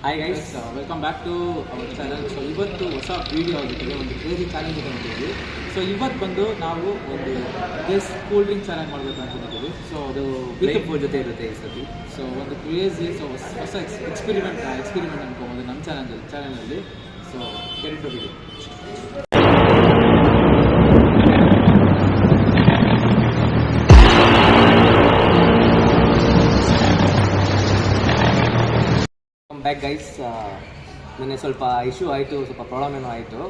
Hi guys, welcome back to our channel. So ಇವತ್ತು ಹೊಸ video ಜೊತೆಗೆ ಒಂದು ಕ್ರೇಜಿ ಚಾಲೆಂಜ್ ಜೊತೆ ಬಂದಿದ್ದೀವಿ. ಸೊ ಇವತ್ತು ಬಂದು ನಾವು ಒಂದು ಗೆಸ್ ಕೂಲ್ ಡ್ರಿಂಕ್ ಚಾಲೆಂಜ್ ಮಾಡಬೇಕು ಅಂತಿದ್ದೀವಿ. ಸೊ ಅದು ಬ್ರೇಕ್ ಜೊತೆ ಇರುತ್ತೆ ಈ ಸತಿ. ಸೊ ಒಂದು ಕ್ರೇಜಿ ಹೊಸ ಎಕ್ಸ್ಪೆರಿಮೆಂಟ್ ಅನ್ಕೋಬೋದು ನಮ್ಮ ಚಾನಲಲ್ಲಿ. So get into video. Back guys, ನಿನ್ನೆ ಸ್ವಲ್ಪ ಇಶ್ಯೂ ಆಯಿತು, ಸ್ವಲ್ಪ ಪ್ರಾಬ್ಲಮ್ ಏನೋ ಆಯಿತು.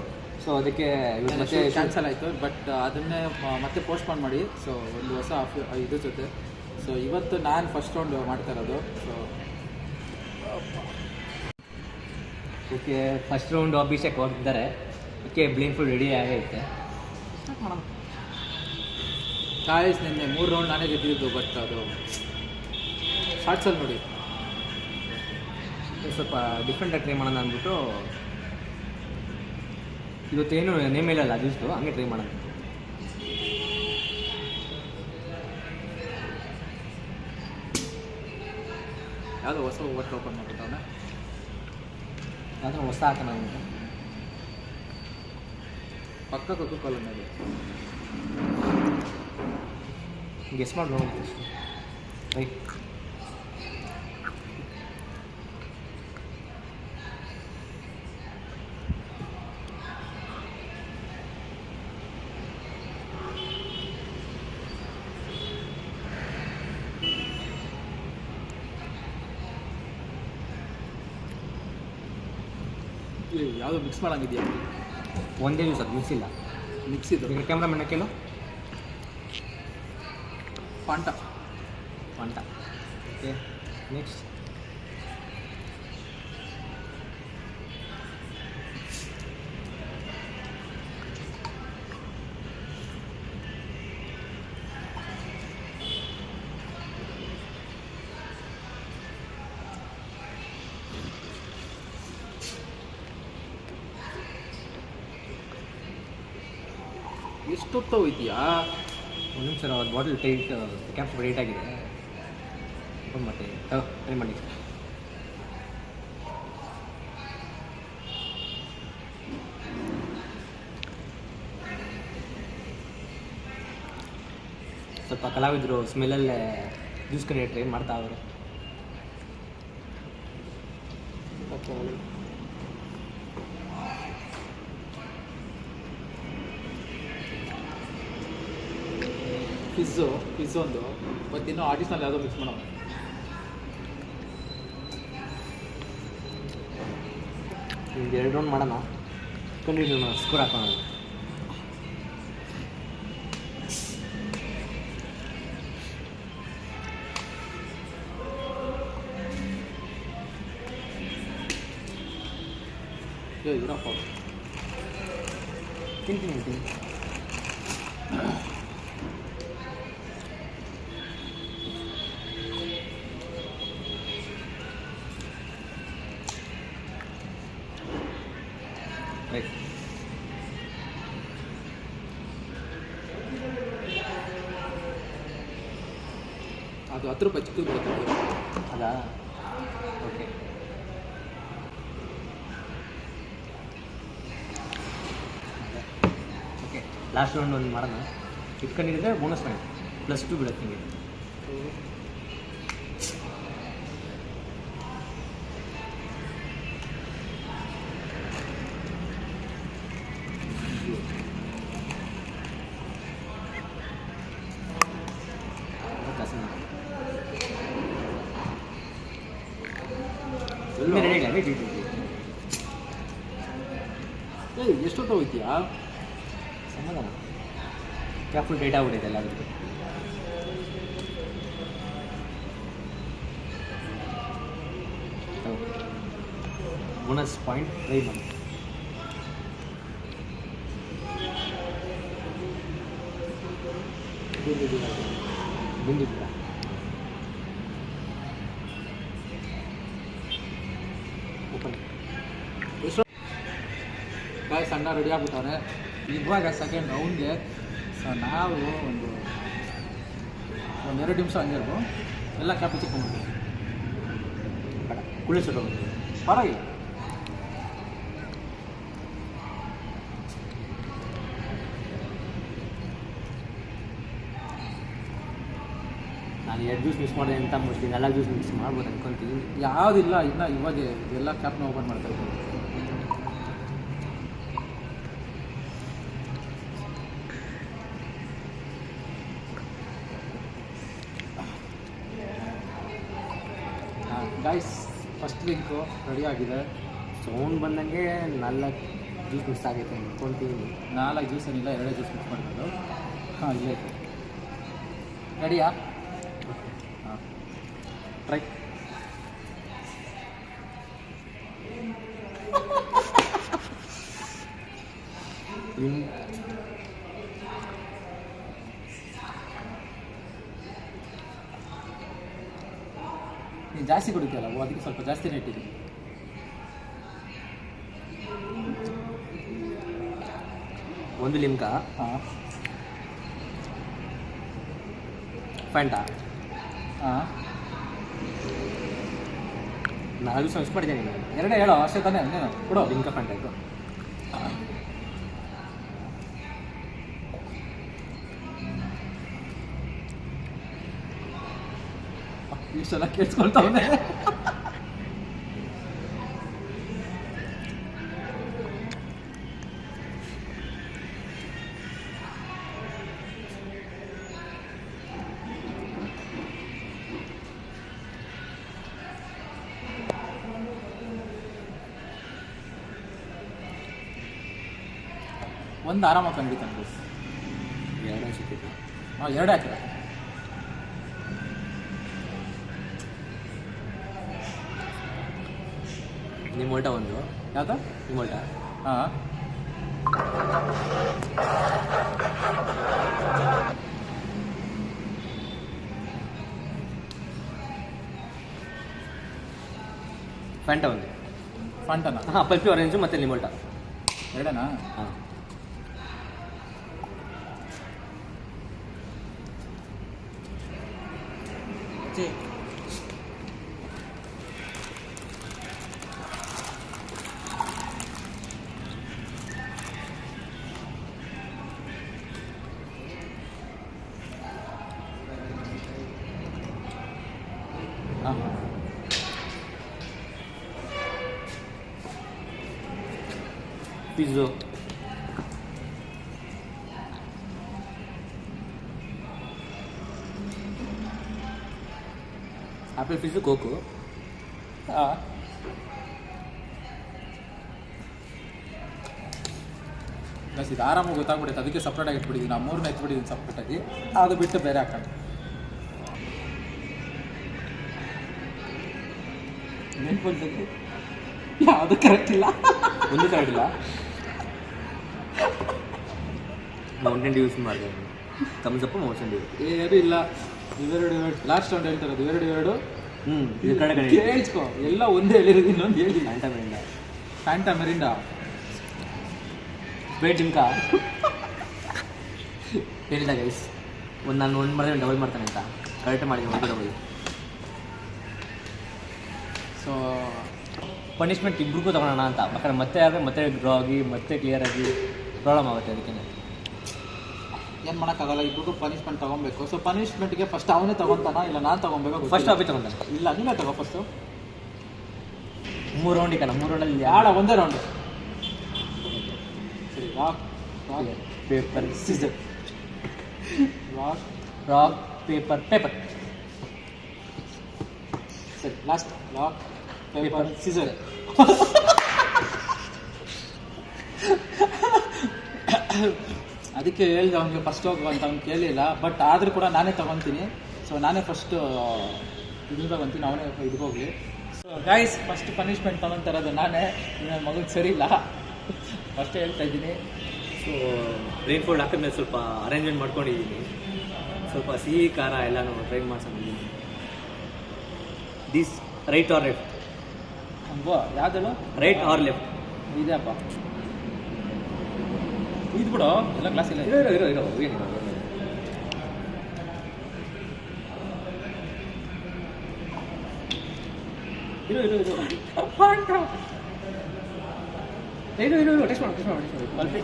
ಸೊ ಅದಕ್ಕೆ ಮತ್ತೆ ಕ್ಯಾನ್ಸಲ್ ಆಯಿತು, ಬಟ್ ಅದನ್ನೇ ಮತ್ತೆ ಪೋಸ್ಟ್ಪೋನ್ ಮಾಡಿ. ಸೊ ಒಂದು ಹೊಸ ಇದ್ರ ಜೊತೆ. ಸೊ ಇವತ್ತು ನಾನು ಫಸ್ಟ್ ರೌಂಡ್ ಮಾಡ್ತಾ ಇರೋದು. So okay, first round Abhishek ಹೋಗಿದ್ದಾರೆ. ಓಕೆ, ಬ್ಲೇಮ್ ಫುಲ್ ರೆಡಿ ಆಗೈತೆ. ಗಾಯ್ಸ್, ನಿನ್ನೆ 3 ರೌಂಡ್ ನಾನೇ ಗೆದ್ದಿದ್ದು, ಬಟ್ ಅದು ಶಾರ್ಟ್ಸಲ್ಲಿ ನೋಡಿ ಸ್ವಲ್ಪ ಡಿಫ್ರೆಂಟಾಗಿ ಟ್ರೈ ಮಾಡೋಣ ಅಂದ್ಬಿಟ್ಟು ಇವತ್ತೇನು ನೇಮ್ ಹೇಳಲ್ಲ, ಅದಿಷ್ಟು ಹಂಗೆ ಟ್ರೈ ಮಾಡೋಣ. ಯಾವುದೋ ಹೊಸ ಓಟ್ ಓಪನ್ ಮಾಡ್ಬಿಟ್ಟವನ, ಯಾವ್ದಾರು ಹೊಸ ಹಾಕೋಣ ಅಂದ್ಬಿಟ್ಟು ಪಕ್ಕ ಕೊಕ್ಕೋಲ ಮೇಲೆ ಗೆಸ್ ಮಾಡಿ ನೋಡೋಣ. ರೈಟ್, ಯಾವುದೋ ಮಿಕ್ಸ್ ಮಾಡಂಗಿದೆಯಾ? ಒಂದೇ ಯೂಸ್, ಅದು ಮಿಕ್ಸ್ ಇಲ್ಲ. ಮಿಕ್ಸ್ ಇದು ಈಗ ಕ್ಯಾಮ್ರಾ ಮೆನ್ನ ಕೇಳು. ಫಾಂಟ. ಓಕೆ, ನೆಕ್ಸ್ಟ್ ಎಷ್ಟೊತ್ತ ಹೋಯ್ತೀಯಾ? ಒಂದು ನಿಮಿಷ, ಅದು ಬಾಟಲ್ ಟೈಟ್, ಕ್ಯಾಪ್ ಟೈಟ್ ಆಗಿದೆ. ಓಪನ್ ಮಾಡಿ ಟ್ರೈ ಮಾಡಿ. ಸ್ವಲ್ಪ ಕಲಾವಿದರು ಸ್ಮೆಲ್ಲಲ್ಲೇ ಜ್ಯೂಸ್ ಕಡೆ ಟ್ರೈ ಮಾಡ್ತಾ ಅವರು. ಫಿಝ್ ಒಂದು, ಮತ್ತು ಇನ್ನೂ ಆರ್ಟಿಸ್ನಲ್ಲಿ ಯಾವುದೋ ಮಿಕ್ಸ್ ಮಾಡೋಣ. ಒಂದು 2 ರೌಂಡ್ ಮಾಡೋಣ, ಕಂಟಿನ್ಯೂ ಸ್ಕೋರ್ ಹಾಕೋಣ. ಇರಪ್ಪ, ತಿಂತೀನಿ. ರೈಟ್, ಅದು 10 ರೂಪಾಯಿ ಚಿಕ್ಕದು ಬರುತ್ತೆ ಅದಾ? ಓಕೆ, ಓಕೆ, ಲಾಸ್ಟ್ ರೌಂಡ್ ಒಂದು ಮಾಡೋಣ. ಇಟ್ಕೊಂಡಿದ್ದರೆ ಬೋನಸ್ ಪಾಯಿಂಟ್ +2 ಬಿಡುತ್ತೆ ನಿಮಗೆ. ಎಷ್ಟೊತ್ತ ಹೋಯ್ತೀಯಾ? ಸಮಾಧಾನ, ಕ್ಯಾಪ್ ಫುಲ್ ಡೇಟ್ ಆಗ್ಬಿಟ್ಟಿದೆ ಎಲ್ಲದಕ್ಕೆ. ಬೋನಸ್ ಪಾಯಿಂಟ್ ಟ್ರೈ ಮಾಡಿ. ಬಿಂದಿಲ್ಲ. ಓಪನ್. ಗಾಯ್ಸ್, ಅಣ್ಣ ರೆಡಿ ಆಗ್ಬಿಟ್ಟವ್ರೆ ಇವಾಗ ಸೆಕೆಂಡ್ ರೌಂಡ್ಗೆ. ಸೊ ನಾವು ಒಂದು 2 ನಿಮಿಷ ಹಂಗೆ ಎಲ್ಲ ಕ್ಯಾಪ್ ಚಿಕ್ಕೊಂಡ್ಬಿಟ್ಟು ಬೇಡ, ಕುಳಿಸೋದು ಪರವಾಗಿಲ್ಲ. ನಾನು 2 ಜ್ಯೂಸ್ ಮಿಕ್ಸ್ ಮಾಡಿದೆ ಅಂತ ಮೋಸ್ಟ್ಲಿ 4 ಜ್ಯೂಸ್ ಮಿಕ್ಸ್ ಮಾಡ್ಬೋದು ಅನ್ಕೊಂತೀನಿ. ಯಾವುದಿಲ್ಲ, ಇನ್ನು ಇವಾಗ ಎಲ್ಲ ಕ್ಯಾಪ್ನ ಓಪನ್ ಮಾಡ್ತಾ ಇದ್ದೀನಿ. ಗೈಸ್ ಫಸ್ಟ್ ಡ್ರಿಂಕು ರೆಡಿ ಆಗಿದೆ. ಸೌಂಡ್ ಬಂದಂಗೆ 4 ಜ್ಯೂಸ್ ಮಿಕ್ಸ್ ಆಗೈತೆ ಅನ್ಕೊಂತೀನಿ. 4 ಜ್ಯೂಸ್ ಏನಿಲ್ಲ, 2 ಜ್ಯೂಸ್ ಮಿಕ್ಸ್ ಮಾಡ್ಬೋದು. ಹಾಂ, ಇಲ್ಲೇ ರೆಡಿಯಾ? ಹಾಂ, ಟ್ರೈ. ನೀನು ಜಾಸ್ತಿ ಕುಡಿತೀಯಲ್ಲ, ಅದಕ್ಕೆ ಸ್ವಲ್ಪ ಜಾಸ್ತಿನೇ ಇಟ್ಟಿದ್ದೀನಿ. ಒಂದು ಲಿಮ್ಕಾ, ಹಾಂ ಫ್ಯಾಂಟಾ, ಹಾಂ 4 ಜ್ಯೂಸ್ ಮಿಕ್ಸ್ ಮಾಡಿದ್ದೇನೆ. ನೀನು 2 ಹೇಳೋ ಅಷ್ಟೇ ತಾನೇ, ನೀನು ಕೊಡು. ಲಿಮ್ಕಾ ಫ್ಯಾಂಟಾ ಇದು. ಇಷ್ಟೆಲ್ಲ ಕೇಳಿಸ್ಕೊಳ್ತಾವನೆ. ಒಂದು ಆರಾಮಾಗಿ ಕಂಡಿತಾನೆ ಬಸ್. 2 ಅನ್ಸುತ್ತೆ. ಹಾಂ, 2 ಹಾಕಿರ. ನಿಮ್ಮೋಲ್ಟ ಒಂದು. ಯಾವ್ದು? ನಿಮ್ಮೋಲ್ಟ. ಹಾಂ, ಫ್ಯಾಂಟಾ ಒಂದು. ಫಂಟನಾ? ಹಾಂ, ಪಲ್ಪಿ ಆರೆಂಜು ಮತ್ತು ನಿಮ್ಮೋಲ್ಟ 2ನಾ? ಹಾಂ. ಹಾಂ, ಪಿಜ್ಜು, ಆಪಲ್ ಫಿಜ್ಜು, ಕೋಕು. ಹಾಂ. ಬಸ್ ಇದು ಆರಾಮಾಗಿ ಗೊತ್ತಾಗ್ಬಿಡುತ್ತೆ, ಅದಕ್ಕೆ ಸಪ್ರೇಟಾಗಿ ಇಟ್ಬಿಟ್ಟಿದ್ದೀನಿ. ನಾನು 3ನೇ ಎತ್ಬಿಟ್ಟಿದ್ದೀನಿ ಸಪ್ರೇಟಾಗಿ, ಅದು ಬಿಟ್ಟು ಬೇರೆ ಹಾಕೊಂಡು. ನೆನ್ಪಲ್ದಲ್ಲಿ ಯಾವುದು ಕರೆಕ್ಟ್ ಇಲ್ಲ. ಒಂದು ಕರೆಕ್ಟ್ ಇಲ್ಲ. ಮೌಂಟೇನ್ ಡ್ಯೂ ಯೂಸ್ ಮಾಡಿದೆ. ತಮ್ಸಪ್ಪು ಮೌಂಟೇನ್ ಡ್ಯೂ ಏನು ಇಲ್ಲ. ಇವೆರಡು ಲಾಸ್ಟ್ ರೌಂಡ್ ಹೇಳ್ತಾರದು, ಇವೆರಡು. ಇದು ಕಡೆ ಕೇಳಿಸ್ಕೊ, ಎಲ್ಲ ಒಂದೇ ಹೇಳಿರೋದು, ಇನ್ನೊಂದು ಹೇಳಿ. Fanta Mirinda. Fanta Mirinda. Wait Limca. ಹೇಳಿದ ಗೈಸ್, ನಾನು ಒಂದು ಮಾಡಿದ್ರೆ ಡಬಲ್ ಮಾಡ್ತಾನೆ ಅಂತ ಕರೆಕ್ಟ್ ಮಾಡಿದ್ದೀನಿ. ಒಂದು ಡಬಲ್. ಸೊ ಪನಿಷ್ಮೆಂಟ್ ಇಬ್ರಿಗೂ ತೊಗೊಳೋಣ ಅಂತ. ಯಾಕಂದ್ರೆ ಮತ್ತೆ ಆದರೆ ಮತ್ತೆ ಡ್ರಾ ಆಗಿ ಮತ್ತೆ ಕ್ಲಿಯರ್ ಆಗಿ ಪ್ರಾಬ್ಲಮ್ ಆಗುತ್ತೆ. ಅದಕ್ಕೆ ಏನು ಮಾಡೋಕ್ಕಾಗಲ್ಲ, ಇಬ್ಬರಿಗೂ ಪನಿಷ್ಮೆಂಟ್ ತೊಗೊಬೇಕು. ಸೊ ಪನಿಷ್ಮೆಂಟ್ಗೆ ಫಸ್ಟ್ ಅವನೇ ತೊಗೊತಾನ ಇಲ್ಲ ನಾನು ತೊಗೊಬೇಕು? ಫಸ್ಟ್ ಅಭಿ ತೊಗೊಂತಾನೆ. ಇಲ್ಲ, ನೀವೇ ತಗೋ ಫಸ್ಟು. 3 ರೌಂಡ್ ಇಕ್ಕಲ್ಲ. 3 ರೌಂಡಲ್ಲಿ ಆಡ ಒಂದೇ ರೌಂಡು. ಸರಿ, rock paper scissor. Rock rock paper paper. ಸರಿ, ಲಾಸ್ಟ್ ರಾಕ್ ಪೇಪರ್ ಸೀಸರ್. ಅದಕ್ಕೆ ಹೇಳಿದೆ ಅವನಿಗೆ ಫಸ್ಟ್ ಹೋಗು ಅಂತ. ಅವ್ನು ಕೇಳಿಲ್ಲ, ಬಟ್ ಆದರೂ ಕೂಡ ನಾನೇ ತೊಗೊತೀನಿ. ಸೊ ನಾನೇ ಫಸ್ಟು ಇದನ್ನ ತೊಗೊತೀನಿ, ಅವನೇ ಇದಕ್ಕೋಗ್ಲಿ. ಸೊ ಗೈಸ್, ಫಸ್ಟ್ ಪನಿಷ್ಮೆಂಟ್ ತೊಗೊತಾರದು ನಾನೇ. ನನ್ನ ಮಗನಿಗೆ ಸರಿ ಇಲ್ಲ, ಫಸ್ಟೇ ಹೇಳ್ತಾ ಇದ್ದೀನಿ. ಸೊ ರೈನ್ ಫೋಲ್ಡ್ ಹಾಕಿದ್ಮೇಲೆ ಸ್ವಲ್ಪ ಅರೇಂಜ್ಮೆಂಟ್ ಮಾಡ್ಕೊಂಡಿದ್ದೀನಿ. ಸ್ವಲ್ಪ ಸಿಹಿ ಖಾರ ಎಲ್ಲನೂ ಟ್ರೈ ಮಾಡ್ಸೋಣ. This right or left? ಯಾವ್ದು ರೈಟ್ ಆರ್ ಲೆಫ್ಟ್? ಇದೆಯಪ್ಪ, ಇದು ಬಿಡು, ಎಲ್ಲ ಕ್ಲಾಸ್ ಇಲ್ಲ. ಇರೋ ಇರೋ ಇರೋ ಏನಿಲ್ಲ. ಇರು ಇರು ಇರು ಇರು ಇರು ಇರು ಟೆಸ್ಟ್ ಮಾಡಿ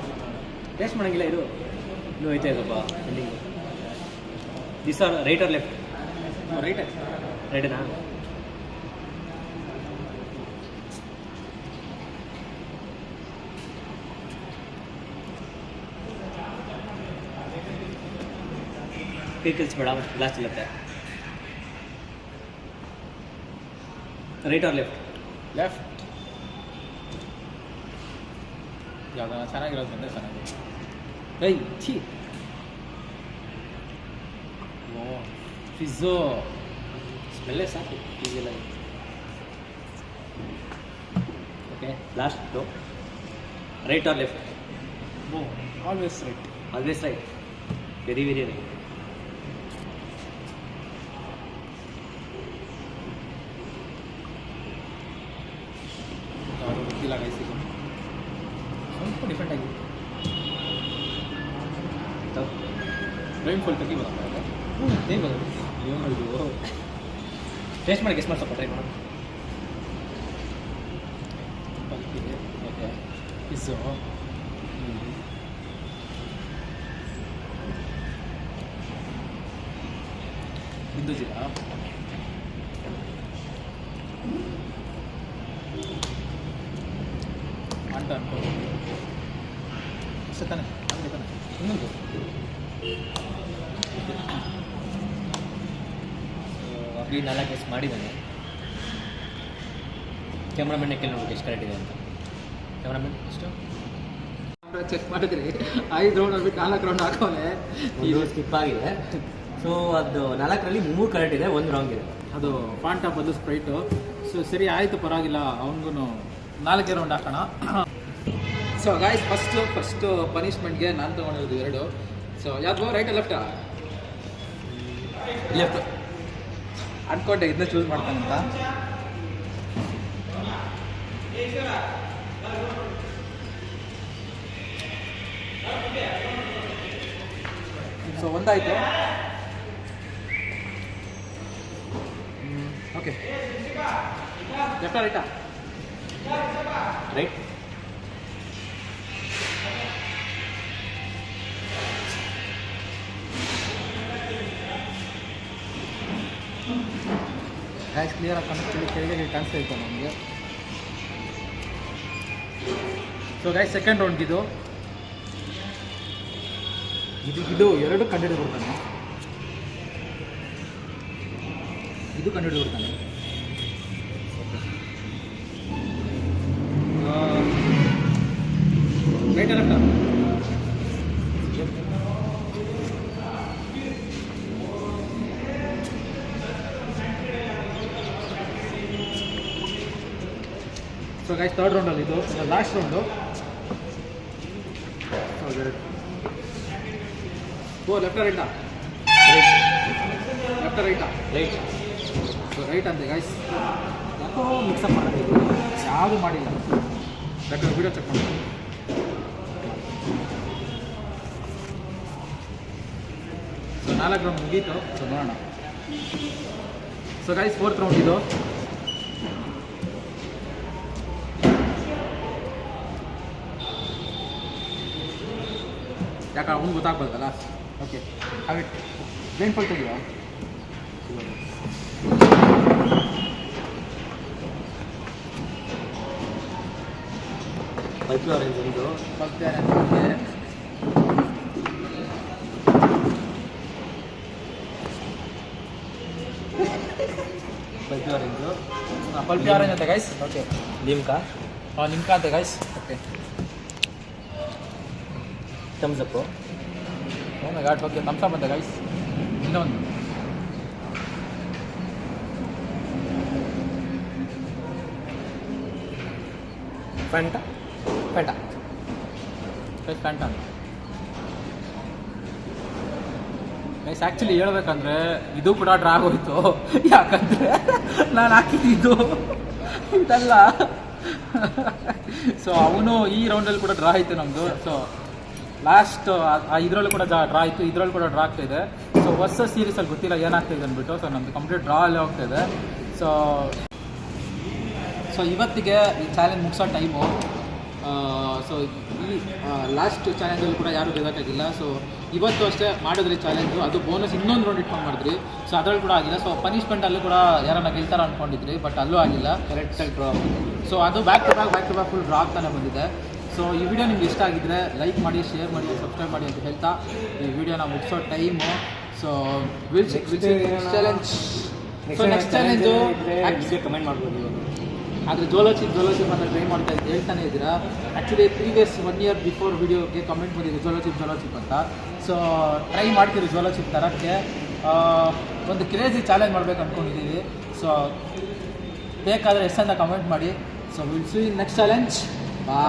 ಟೆಸ್ಟ್ ಮಾಡೋಂಗಿಲ್ಲ ಇರು ಇನ್ನೂ ಐತೆ ಸ್ವಲ್ಪ building this or right or left ರೈಟೇನಾ ಕೈ ಕಲಿಸ್ಬೇಡ ಲಾಸ್ಟ್ ಇಲ್ಲತ್ತೆ ರೈಟ್ ಆರ್ ಲೆಫ್ಟ್ ಯಾವ್ದಾರ ಚೆನ್ನಾಗಿರೋದು ಬಂದರೆ ಚೆನ್ನಾಗಿ ಏಯ್ ಛೀ ಓ ಫಿಝೋ ಸ್ಮೆಲ್ಲೇ ಸಾಕು ಈಗೆಲ್ಲ okay last right or left oh always right always right very very right ಯಾವುದು ಗೊತ್ತಿಲ್ಲ ಗೈಸಿಗೆ ಸ್ವಲ್ಪ ಡಿಫ್ರೆಂಟ್ ಆಗಿ ರೈನ್ ಫಾಲ್ ತೆಗಿ ಬರೋಲ್ಲ ಏನು ಬರೋದು ಏನು ಮಾಡಿದ್ದು ಟೇಸ್ಟ್ ಮಾಡಿ ಗೆಸ್ಟ್ ಮಾಡಿ ಸ್ವಲ್ಪ ಟ್ರೈ ಮಾಡೋಣ ಓಕೆ ಪಿಜ್ಜು ಬಿಂದು ಜೀರಾ ಅಂತ ಅನ್ಕೋ ಅಷ್ಟೇ ತಾನೆ ಹಂಗೆ ತಾನೆ ಇನ್ನೊಂದು ಈ 4 ಗೆಸ್ಟ್ ಮಾಡಿದ್ದಾನೆ ಕ್ಯಾಮ್ರಾಮನ್ನೇ ಕೇಳಿ ನೋಡಿ ಎಷ್ಟು ಕರೆಕ್ಟ್ ಇದೆ ಅಂತ ಕ್ಯಾಮ್ರಾಮನ್ ಎಷ್ಟು ಚೆಕ್ ಮಾಡಿದ್ರಿ 5 ರೌಂಡ್ ಆಗ್ಬಿಟ್ಟು 4 ರೌಂಡ್ ಹಾಕೋನೆ ಇದು ಸ್ಕಿಪ್ ಆಗಿದೆ ಸೊ ಅದು 4ರಲ್ಲಿ 3 ಕರೆಕ್ಟ್ ಇದೆ 1 ರಾಂಗ್ ಇದೆ ಅದು ಫಾಂಟಾ ಬದಲು ಸ್ಪ್ರೈಟು ಸೊ ಸರಿ ಆಯಿತು ಪರವಾಗಿಲ್ಲ ಅವನಿಗೂ 4 ರೌಂಡ್ ಹಾಕೋಣ ಸೊ ಗಾಯ್ಸ್ ಫಸ್ಟು ಪನಿಷ್ಮೆಂಟ್ಗೆ ನಾನು ತೊಗೊಂಡಿರೋದು 2 ಸೊ ಯಾವುದು ರೈಟಾ ಲೆಫ್ಟಾ ಲೆಫ್ಟ್ ಅನ್ಕೊಂಡೆ ಇದನ್ನ ಚೂಸ್ ಮಾಡ್ತಾನಂತ ಸೊ ಒಂದಾಯಿತು ಓಕೆ ಲೆಫ್ಟಾ ರೈಟಾ ರೈಟ್ ಗೈಸ್ ಕ್ಲಿಯರ್ ಆಗಿ ಕೆಳಗೆ ಕಾಣಿಸ್ತಾ ಇತ್ತು ನಮಗೆ ಸೊ ಗೈಸ್ ಸೆಕೆಂಡ್ ರೌಂಡ್ಗಿದು ಇದು 2 ಕಂಡು ಕೊಡ್ತಾನೆ ಇದು ಕಂಡು ಕೊಡ್ತಾನೆ ರೈಟ್ ಲೆಫ್ಟಾ ಸೊ ಗೈಸ್ ಥರ್ಡ್ ರೌಂಡಲ್ಲಿ ಇದು ಲಾಸ್ಟ್ ರೌಂಡು ಓ ಲೆಫ್ಟ ರೈಟಾ ಲೆಫ್ಟ ರೈಟಾ ರೈಟ್ ಸೊ ರೈಟ್ ಅಂತೆ ಗೈಸ್ ಯಾಕೋ ಮಿಕ್ಸಪ್ ಮಾಡೋದು ಯಾವುದು ಮಾಡಿಲ್ಲ ಬೇಕಾದ್ರೆ ವೀಡಿಯೋ ಚೆಕ್ ಮಾಡಿ ಸೊ 4 ರೌಂಡ್ ಮುಗೀತು ಸೊ ನೋಡೋಣ ಸೊ ಗೈಸ್ 4th ರೌಂಡ್ ಇದು ಯಾಕೆ ಅವ್ನು ಗೊತ್ತಾಗ್ಬಾರ್ದಲ್ಲ ಓಕೆ ಹಾಗೆ ಬ್ಲೇನ್ ಫಾಲ್ ತೆಗಿಯೋ ಪೈಪ್ ಆರೆಂಜ್ ಒಂದು first pipe orange pulpy orange ಅಂತೆ ಗೈಸ್ ಓಕೆ ಲಿಮ್ಕಾ ನಿಮ್ಕ ಅಂತೆ ಗೈಸ್ ಓಕೆ ಥಮ್ಸ್ ಅಪ್ಪು ಓ ಮೈ ಗಾಡ್ ಓಕೆ ಥಮ್ಸ್ ಅಪ್ ಅಂತೆ ಗೈಸ್ ಇನ್ನೊಂದು Fanta Fanta guys Fanta guys actually ಹೇಳ್ಬೇಕಂದ್ರೆ ಇದು ಕೂಡ ಡ್ರಾ ಆಗೋಯ್ತು ಯಾಕಂದರೆ ನಾನು ಹಾಕಿದ್ದು ಇದಲ್ಲ ಸೊ ಅವನು ಈ ರೌಂಡಲ್ಲಿ ಕೂಡ ಡ್ರಾ ಆಯಿತು ನಮ್ಮದು ಸೊ ಲಾಸ್ಟ್ ಇದರಲ್ಲೂ ಕೂಡ ಡ್ರಾ ಆಯಿತು ಇದರಲ್ಲೂ ಕೂಡ ಡ್ರಾ ಆಗ್ತಾಯಿದೆ ಸೊ ಹೊಸ ಸೀರೀಸಲ್ಲಿ ಗೊತ್ತಿಲ್ಲ ಏನಾಗ್ತಾಯಿದೆ ಅಂದ್ಬಿಟ್ಟು ಸೊ ನಮ್ಮದು ಕಂಪ್ಲೀಟ್ ಡ್ರಾ ಅಲ್ಲೇ ಹೋಗ್ತಾಯಿದೆ ಸೊ ಸೊ ಇವತ್ತಿಗೆ ಈ ಚಾಲೆಂಜ್ ಮುಗಿಸೋ ಟೈಮು. ಸೊ ಈ ಲಾಸ್ಟ್ ಚಾಲೆಂಜಲ್ಲಿ ಕೂಡ ಯಾರೂ ಗೆಲ್ಲಕ್ಕಾಗಿಲ್ಲ. ಸೊ ಇವತ್ತು ಅಷ್ಟೇ ಮಾಡಿದ್ರಿ ಚಾಲೆಂಜು, ಅದು ಬೋನಸ್ ಇನ್ನೊಂದು ರೌಂಡ್ ಇಟ್ಕೊಂಡು ಮಾಡಿದ್ರಿ. ಸೊ ಅದ್ರಲ್ಲಿ ಕೂಡ ಆಗಿಲ್ಲ. ಸೊ ಪನಿಷ್ಮೆಂಟಲ್ಲೂ ಕೂಡ ಯಾರನ್ನ ಗೆಲ್ತಾರ ಅಂದ್ಕೊಂಡಿದ್ರಿ, ಬಟ್ ಅಲ್ಲೂ ಆಗಿಲ್ಲ. ಕರೆಕ್ಟಾಗಿ ಡ್ರಾ. ಸೊ ಅದು back to back full draw ಆಗ್ತಾನೆ ಬಂದಿದೆ. ಸೊ ಈ ವಿಡಿಯೋ ನಿಮ್ಗೆ ಇಷ್ಟ ಆಗಿದ್ರೆ ಲೈಕ್ ಮಾಡಿ, ಶೇರ್ ಮಾಡಿ, ಸಬ್ಸ್ಕ್ರೈಬ್ ಮಾಡಿ ಅಂತ ಹೇಳ್ತಾ ಈ ವಿಡಿಯೋನ ಮುಗಿಸೋ time. So challenge. So next challenge comment ಮಾಡ್ಬೋದು ನೀವು. ಆದರೆ ಜೋಲೋಚಿಪ್ ಅಂತ ಟ್ರೈ ಮಾಡ್ತಾ ಇದ್ದು ಹೇಳ್ತಾನೆ ಇದ್ದೀರಾ. ಆ್ಯಕ್ಚುಲಿ ಪ್ರೀವಿಯಸ್ 1 year ಬಿಫೋರ್ ವಿಡಿಯೋಗೆ ಕಮೆಂಟ್ ಬಂದಿದೆ ಜೋಲೋಚಿಪ್ ಅಂತ. ಸೊ ಟ್ರೈ ಮಾಡ್ತೀರಿ ಜೋಲೋಚಿಪ್ ತರೋಕ್ಕೆ. ಒಂದು ಕ್ರೇಜಿ ಚಾಲೆಂಜ್ ಮಾಡ್ಬೇಕು ಅಂದ್ಕೊಂಡಿದ್ದೀವಿ. ಸೊ ಬೇಕಾದರೆ ಎಷ್ಟಂತ ಕಮೆಂಟ್ ಮಾಡಿ. So will see next challenge. ಬಾ.